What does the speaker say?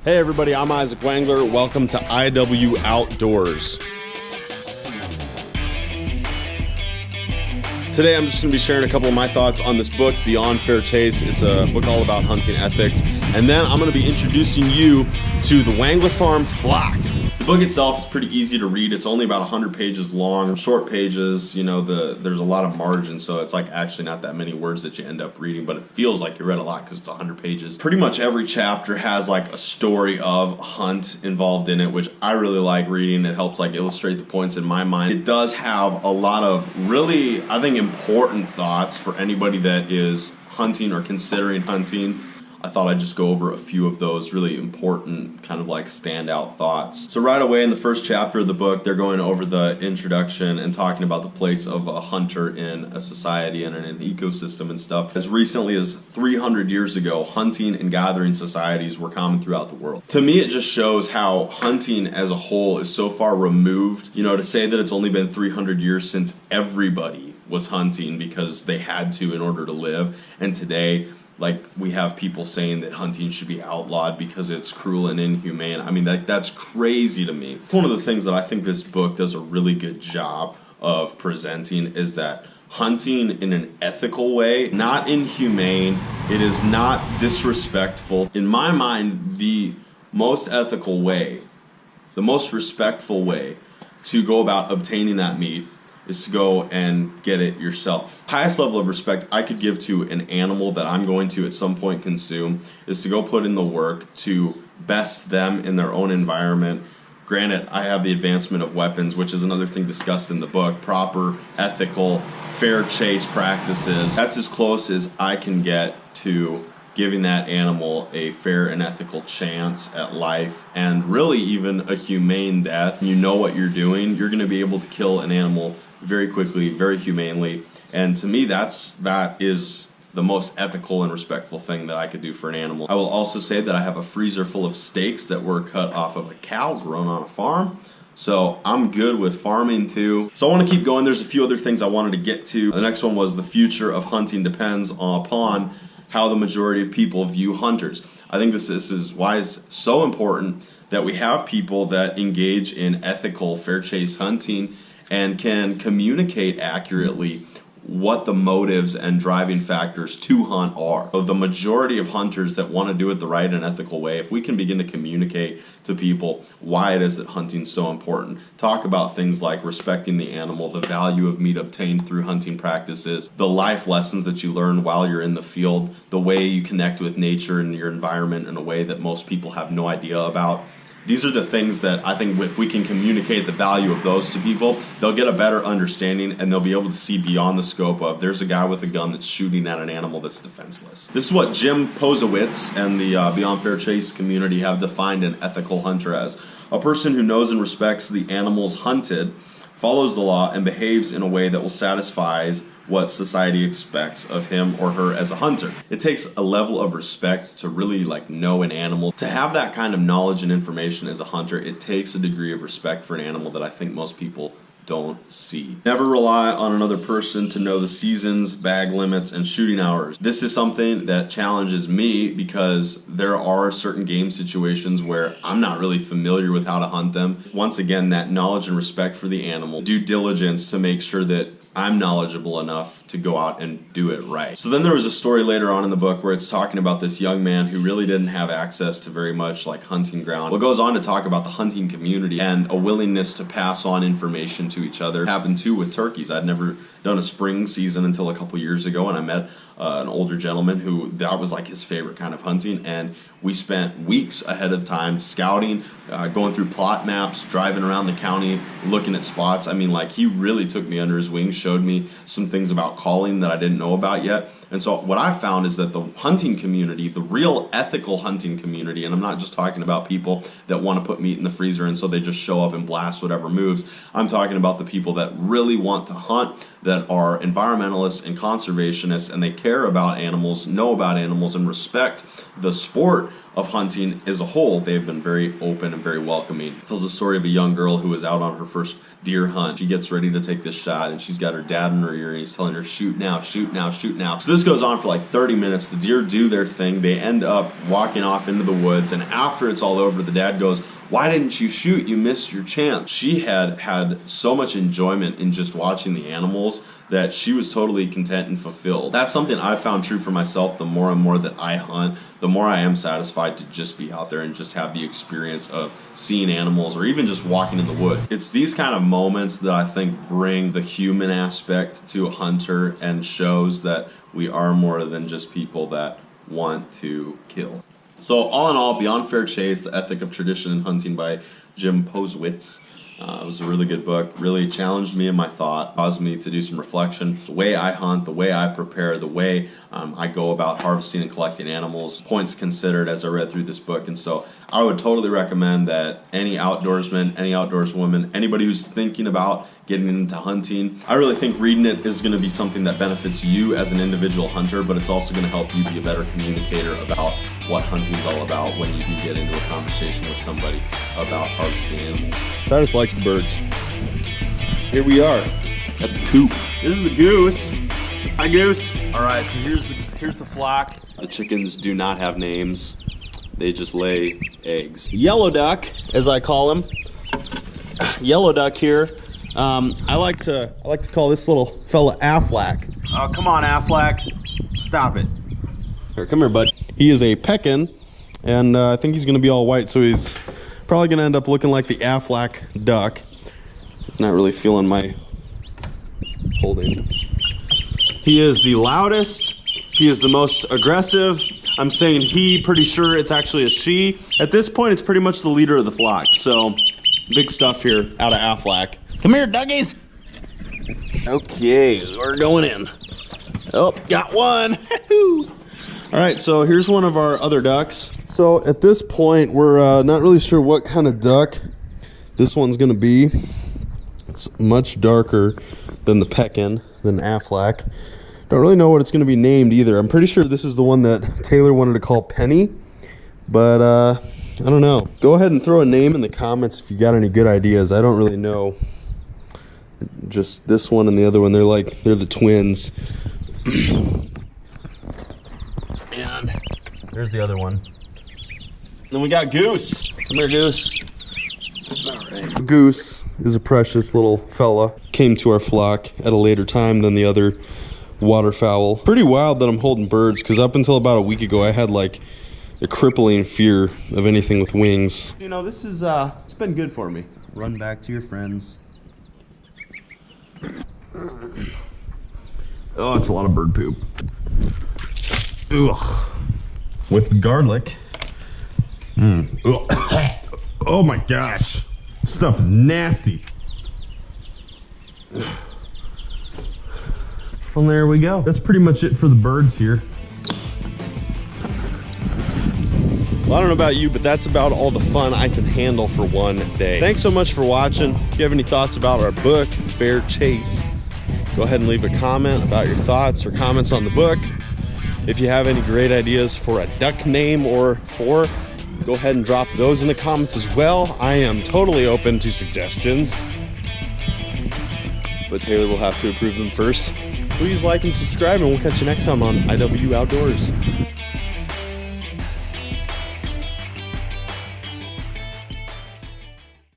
Hey everybody, I'm Isaac Wangler. Welcome to IW Outdoors. Today I'm just going to be sharing a couple of my thoughts on this book, Beyond Fair Chase. It's a book all about hunting ethics. And then I'm going to be introducing you to the Wangler Farm Flock. The book itself is pretty easy to read. It's only about 100 pages long, short pages. You know, there's a lot of margin, so it's like actually not that many words that you end up reading, but it feels like you read a lot because it's 100 pages. Pretty much every chapter has like a story of a hunt involved in it, which I really like reading. It helps like illustrate the points in my mind. It does have a lot of really, I think, important thoughts for anybody that is hunting or considering hunting. I thought I'd just go over a few of those really important kind of like standout thoughts. So right away in the first chapter of the book, they're going over the introduction and talking about the place of a hunter in a society and in an ecosystem and stuff. As recently as 300 years ago, hunting and gathering societies were common throughout the world. To me, it just shows how hunting as a whole is so far removed. You know, to say that it's only been 300 years since everybody was hunting because they had to in order to live, and today like we have people saying that hunting should be outlawed because it's cruel and inhumane. I mean, that's crazy to me. One of the things that I think this book does a really good job of presenting is that hunting in an ethical way, not inhumane, it is not disrespectful. In my mind, the most ethical way, the most respectful way to go about obtaining that meat is to go and get it yourself. Highest level of respect I could give to an animal that I'm going to at some point consume is to go put in the work to best them in their own environment. Granted, I have the advancement of weapons, which is another thing discussed in the book, proper, ethical, fair chase practices. That's as close as I can get to giving that animal a fair and ethical chance at life, and really even a humane death. You know what you're doing. You're going to be able to kill an animal very quickly, very humanely, and to me that is the most ethical and respectful thing that I could do for an animal. I will also say that I have a freezer full of steaks that were cut off of a cow grown on a farm, so I'm good with farming too. So I want to keep going. There's a few other things I wanted to get to. The next one was the future of hunting depends upon how the majority of people view hunters. I think this is why it's so important that we have people that engage in ethical fair chase hunting and can communicate accurately what the motives and driving factors to hunt are. So the majority of hunters that want to do it the right and ethical way, if we can begin to communicate to people why it is that hunting is so important, talk about things like respecting the animal, the value of meat obtained through hunting practices, the life lessons that you learn while you're in the field, the way you connect with nature and your environment in a way that most people have no idea about. These are the things that I think if we can communicate the value of those to people, they'll get a better understanding and they'll be able to see beyond the scope of there's a guy with a gun that's shooting at an animal that's defenseless. This is what Jim Posewitz and the Beyond Fair Chase community have defined an ethical hunter as: a person who knows and respects the animals hunted, follows the law, and behaves in a way that will satisfy what society expects of him or her as a hunter. It takes a level of respect to really like know an animal. To have that kind of knowledge and information as a hunter, it takes a degree of respect for an animal that I think most people don't see. Never rely on another person to know the seasons, bag limits, and shooting hours. This is something that challenges me because there are certain game situations where I'm not really familiar with how to hunt them. Once again, that knowledge and respect for the animal, due diligence to make sure that I'm knowledgeable enough to go out and do it right. So then there was a story later on in the book where it's talking about this young man who really didn't have access to very much like hunting ground. It goes on to talk about the hunting community and a willingness to pass on information to each other. It happened too with turkeys. I'd never done a spring season until a couple years ago, and I met an older gentleman who that was like his favorite kind of hunting, and we spent weeks ahead of time scouting, going through plot maps, driving around the county, looking at spots. I mean, like, he really took me under his wing, showed me some things about calling that I didn't know about yet. And so what I found is that the hunting community, the real ethical hunting community, and I'm not just talking about people that want to put meat in the freezer and so they just show up and blast whatever moves. I'm talking about the people that really want to hunt, that are environmentalists and conservationists, and they care about animals, know about animals, and respect the sport of hunting as a whole. They've been very open and very welcoming. It tells the story of a young girl who was out on her first deer hunt. She gets ready to take this shot, and she's got her dad in her ear, and he's telling her, shoot now, shoot now, shoot now. So this goes on for like 30 minutes. The deer do their thing. They end up walking off into the woods, and after it's all over, the dad goes, why didn't you shoot? You missed your chance. She had so much enjoyment in just watching the animals that she was totally content and fulfilled. That's something I've found true for myself. The more and more that I hunt, the more I am satisfied to just be out there and just have the experience of seeing animals or even just walking in the woods. It's these kind of moments that I think bring the human aspect to a hunter and shows that we are more than just people that want to kill. So all in all, Beyond Fair Chase, The Ethic of Tradition in Hunting by Jim Posewitz. It was a really good book, really challenged me in my thought, caused me to do some reflection. The way I hunt, the way I prepare, the way I go about harvesting and collecting animals, points considered as I read through this book. And so I would totally recommend that any outdoorsman, any outdoorswoman, anybody who's thinking about getting into hunting, I really think reading it is going to be something that benefits you as an individual hunter, but it's also going to help you be a better communicator about what hunting is all about when you do get into a conversation with somebody about harvesting animals. Titus likes the birds. Here we are at the coop. This is the Goose. Hi, Goose. All right, so here's the flock. The chickens do not have names. They just lay eggs. Yellow duck, as I call him. Yellow duck here. I like to call this little fella Aflack. Oh, come on, Aflack. Stop it. Here, come here, bud. He is a peckin, and I think he's going to be all white, so he's probably going to end up looking like the Aflack duck. It's not really feeling my holding. He is the loudest. He is the most aggressive. I'm saying he, pretty sure it's actually a she. At this point, it's pretty much the leader of the flock, so big stuff here out of Aflack. Come here, duggies. Okay, we're going in. Oh, got one. All right, so here's one of our other ducks. So at this point, we're not really sure what kind of duck this one's gonna be. It's much darker than the peckin, than Aflack. Don't really know what it's gonna be named either. I'm pretty sure this is the one that Taylor wanted to call Penny, but I don't know. Go ahead and throw a name in the comments if you got any good ideas. I don't really know. Just this one and the other one, they're the twins. And there's the other one. Then we got Goose. Come here, Goose. All right. Goose is a precious little fella. Came to our flock at a later time than the other waterfowl. Pretty wild that I'm holding birds, because up until about a week ago, I had like a crippling fear of anything with wings. You know, this is, it's been good for me. Run back to your friends. Oh, it's a lot of bird poop. Ugh. With garlic. Oh my gosh. This stuff is nasty. Well, there we go. That's pretty much it for the birds here. Well, I don't know about you, but that's about all the fun I can handle for one day. Thanks so much for watching. If you have any thoughts about our book, Fair Chase, go ahead and leave a comment about your thoughts or comments on the book. If you have any great ideas for a duck name or for, go ahead and drop those in the comments as well. I am totally open to suggestions, but Taylor will have to approve them first. Please like and subscribe, and we'll catch you next time on IW Outdoors.